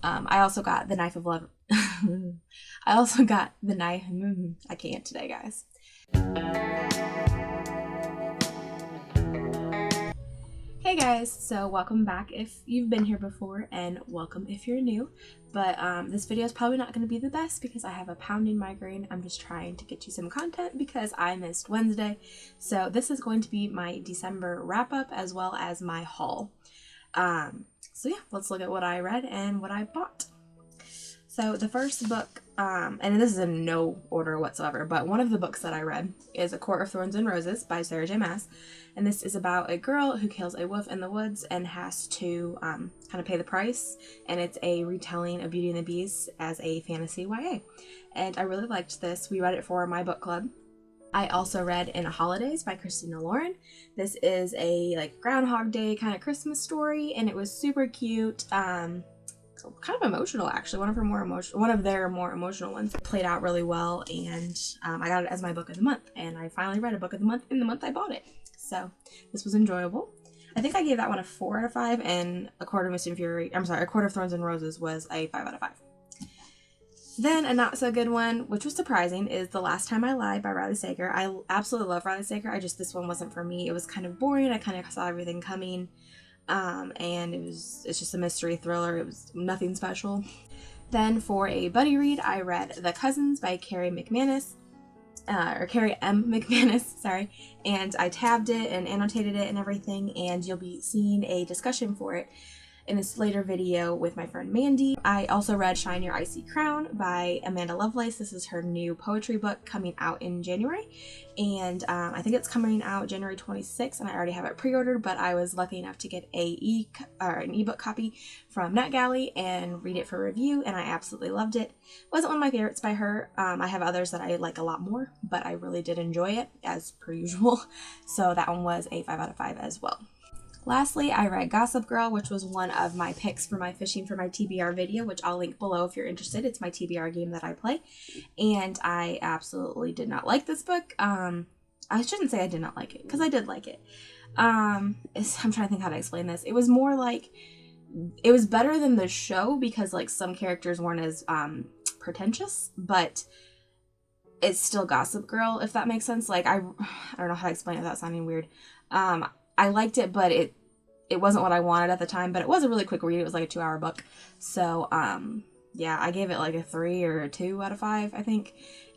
I also got The Knife of Love. I also got The Knife. I can't today, guys. Hey guys, so welcome back if you've been here before, and welcome if you're new. But this video is probably not going to be the best because I have a pounding migraine. I'm just trying to get you some content because I missed Wednesday. So this is going to be my December wrap up as well as my haul. So yeah, let's look at what I read and what I bought. So the first book, and this is in no order whatsoever, but one of the books that I read is A Court of Thorns and Roses by Sarah J. Maas. And this is about a girl who kills a wolf in the woods and has to kind of pay the price. And it's a retelling of Beauty and the Beast as a fantasy YA. And I really liked this. We read it for my book club. I also read In a Holidays by Christina Lauren. This is a Groundhog Day kind of Christmas story, and it was super cute. Kind of emotional, actually. One of their more emotional ones. It played out really well, and I got it as my book of the month. And I finally read a book of the month in the month I bought it. So this was enjoyable. I think I gave that one a 4 out of 5, and A Court of Thorns and Roses was a 5 out of 5. Then a not so good one, which was surprising, is The Last Time I Lied by Riley Sager. I absolutely love Riley Sager. This one wasn't for me. It was kind of boring. I kind of saw everything coming. And it's just a mystery thriller. It was nothing special. Then for a buddy read, I read The Cousins by Carrie McManus, or Carrie M. McManus, sorry. And I tabbed it and annotated it and everything, and you'll be seeing a discussion for it in this later video with my friend Mandy. I also read Shine Your Icy Crown by Amanda Lovelace. This is her new poetry book coming out in January, and I think it's coming out January 26th, and I already have it pre-ordered, but I was lucky enough to get an ebook copy from NetGalley and read it for review, and I absolutely loved it. It wasn't one of my favorites by her. I have others that I like a lot more, but I really did enjoy it, as per usual, so that one was a 5 out of 5 as well. Lastly, I read Gossip Girl, which was one of my picks for my fishing for my TBR video, which I'll link below if you're interested. It's my TBR game that I play, and I absolutely did not like this book. I shouldn't say I did not like it, because I did like it. I'm trying to think how to explain this. It was more like, it was better than the show because some characters weren't as pretentious, but it's still Gossip Girl, if that makes sense. I don't know how to explain it without sounding weird. I liked it, but it wasn't what I wanted at the time, but it was a really quick read. It was like a 2-hour book. So, yeah, I gave it a 3 or a 2 out of 5, I think.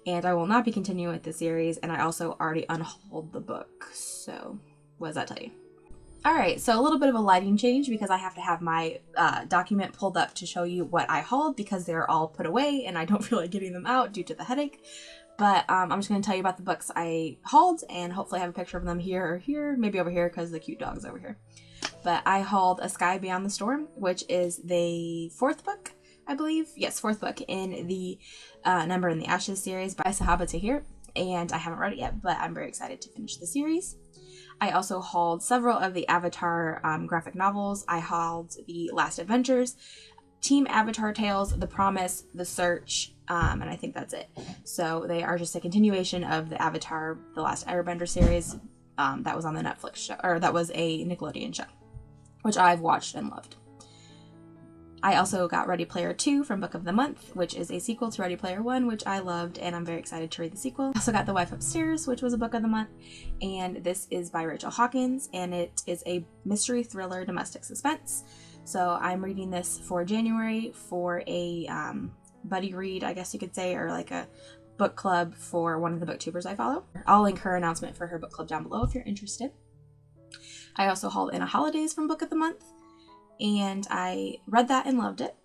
And I will not be continuing with the series, and I also already unhauled the book. So, what does that tell you? Alright, so a little bit of a lighting change because I have to have my document pulled up to show you what I hauled because they're all put away and I don't feel like getting them out due to the headache. But I'm just going to tell you about the books I hauled, and hopefully I have a picture of them here or here, maybe over here because the cute dog's over here. But I hauled A Sky Beyond the Storm, which is the 4th book, I believe. Yes, 4th book in the Number in the Ashes series by Sahaba Tahir, and I haven't read it yet, but I'm very excited to finish the series. I also hauled several of the Avatar graphic novels. I hauled The Last Adventures, Team Avatar Tales, The Promise, The Search, and I think that's it. So they are just a continuation of the Avatar The Last Airbender series that was on the Netflix show, or that was a Nickelodeon show, which I've watched and loved. I also got Ready Player 2 from Book of the Month, which is a sequel to Ready Player 1, which I loved, and I'm very excited to read the sequel. I also got The Wife Upstairs, which was a Book of the Month, and this is by Rachel Hawkins, and it is a mystery thriller domestic suspense. So I'm reading this for January for a buddy read, I guess you could say, or a book club for one of the booktubers I follow. I'll link her announcement for her book club down below if you're interested. I also hauled In a Holidays from Book of the Month, and I read that and loved it.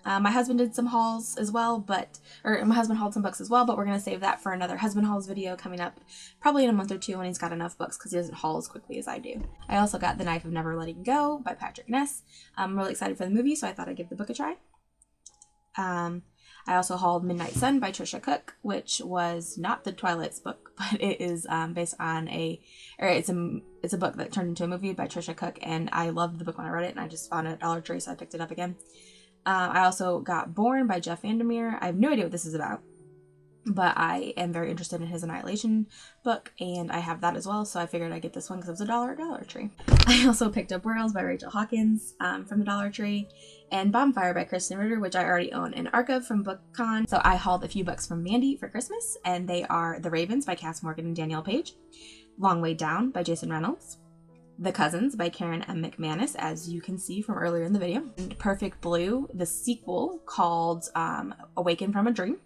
My husband did some hauls as well, my husband hauled some books as well, but we're going to save that for another husband hauls video coming up probably in a month or two when he's got enough books because he doesn't haul as quickly as I do. I also got The Knife of Never Letting Go by Patrick Ness. I'm really excited for the movie, so I thought I'd give the book a try. I also hauled Midnight Sun by Trisha Cook, which was not the Twilight's book, but it is based on it's a book that turned into a movie by Trisha Cook, and I loved the book when I read it, and I just found it at Dollar Tree, so I picked it up again. I also got Born by Jeff Vandermeer. I have no idea what this is about. but I am very interested in his Annihilation book, and I have that as well, so I figured I'd get this one because it was $1 at Dollar Tree. I also picked up Worlds by Rachel Hawkins from the Dollar Tree, and Bonfire by Kristen Ritter, which I already own an ARC of from BookCon. So I hauled a few books from Mandy for Christmas, and they are The Ravens by Cass Morgan and Danielle Page, Long Way Down by Jason Reynolds, The Cousins by Karen M. McManus, as you can see from earlier in the video, and Perfect Blue, the sequel called Awaken from a Dream.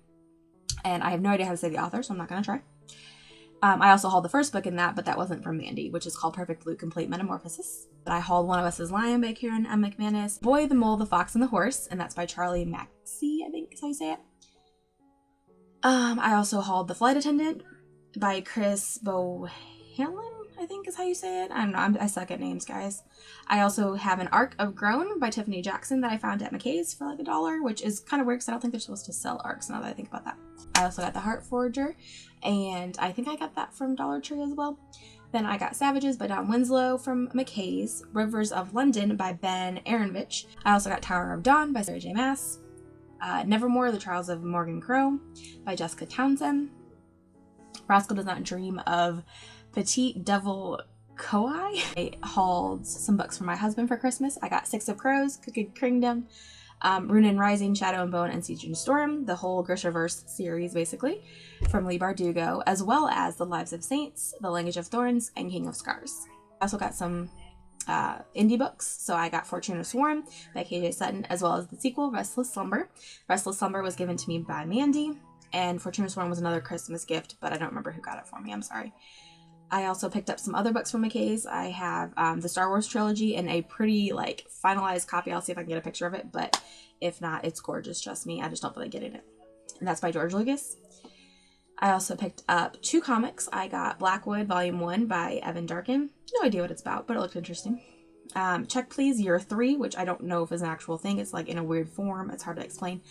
And I have no idea how to say the author, so I'm not going to try. I also hauled the first book in that, but that wasn't from Mandy, which is called Perfect Blue Complete Metamorphosis. I hauled One of Us is Lion by Karen M. McManus, Boy, the Mole, the Fox, and the Horse, and that's by Charlie Maxey, I think is how you say it. I also hauled The Flight Attendant by Chris Bohanlon, I think is how you say it. I don't know, I suck at names, guys. I also have an ARC of Grown by Tiffany Jackson that I found at McKay's for like $1, which is kind of weird because I don't think they're supposed to sell ARCs now that I think about that. I also got The Heart Forger, and I think I got that from Dollar Tree as well. Then I got Savages by Dawn Winslow from McKay's, Rivers of London by Ben Aaronovitch. I also got Tower of Dawn by Sarah J. Maas, Nevermore, The Trials of Morgan Crow by Jessica Townsend, Rascal Does Not Dream of Petite Devil Koi. I hauled some books for my husband for Christmas. I got Six of Crows, Crooked Kingdom, Runin Rising, Shadow and Bone, and Siege and Storm, the whole Grishaverse series basically, from Leigh Bardugo, as well as The Lives of Saints, The Language of Thorns, and King of Scars. I also got some indie books, so I got Fortuna Sworn by KJ Sutton, as well as the sequel, Restless Slumber. Restless Slumber was given to me by Mandy, and Fortuna Sworn was another Christmas gift, but I don't remember who got it for me, I'm sorry. I also picked up some other books from McKay's. I have the Star Wars trilogy in a pretty like finalized copy. I'll see if I can get a picture of it, but if not, it's gorgeous, trust me. I just don't feel like getting it. And that's by George Lucas. I also picked up 2 comics. I got Blackwood Volume 1 by Evan Darkin. No idea what it's about, but it looked interesting. Check Please Year 3, which I don't know if is an actual thing. It's like in a weird form. It's hard to explain.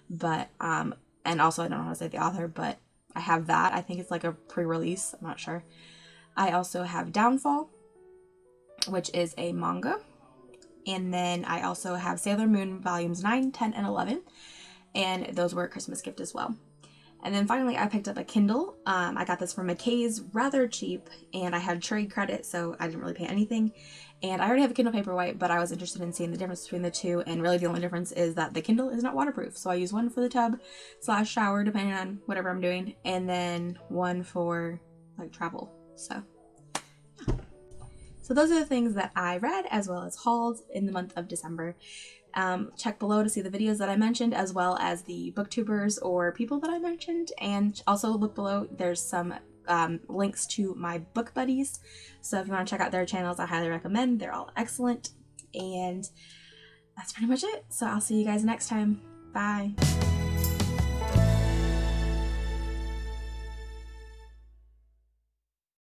But, and also I don't know how to say the author, but I have that. I think it's like a pre-release. I'm not sure. I also have Downfall, which is a manga. And then I also have Sailor Moon Volumes 9, 10, and 11. And those were a Christmas gift as well. And then finally, I picked up a Kindle. I got this from McKay's rather cheap, and I had trade credit, so I didn't really pay anything. And I already have a Kindle Paperwhite, but I was interested in seeing the difference between the two, and really the only difference is that the Kindle is not waterproof. So I use one for the tub / shower, depending on whatever I'm doing, and then one for like travel. So those are the things that I read as well as hauled in the month of December. Check below to see the videos that I mentioned, as well as the booktubers or people that I mentioned, and also look below. There's some links to my book buddies, so if you want to check out their channels, I highly recommend. They're all excellent, and that's pretty much it. So I'll see you guys next time. Bye.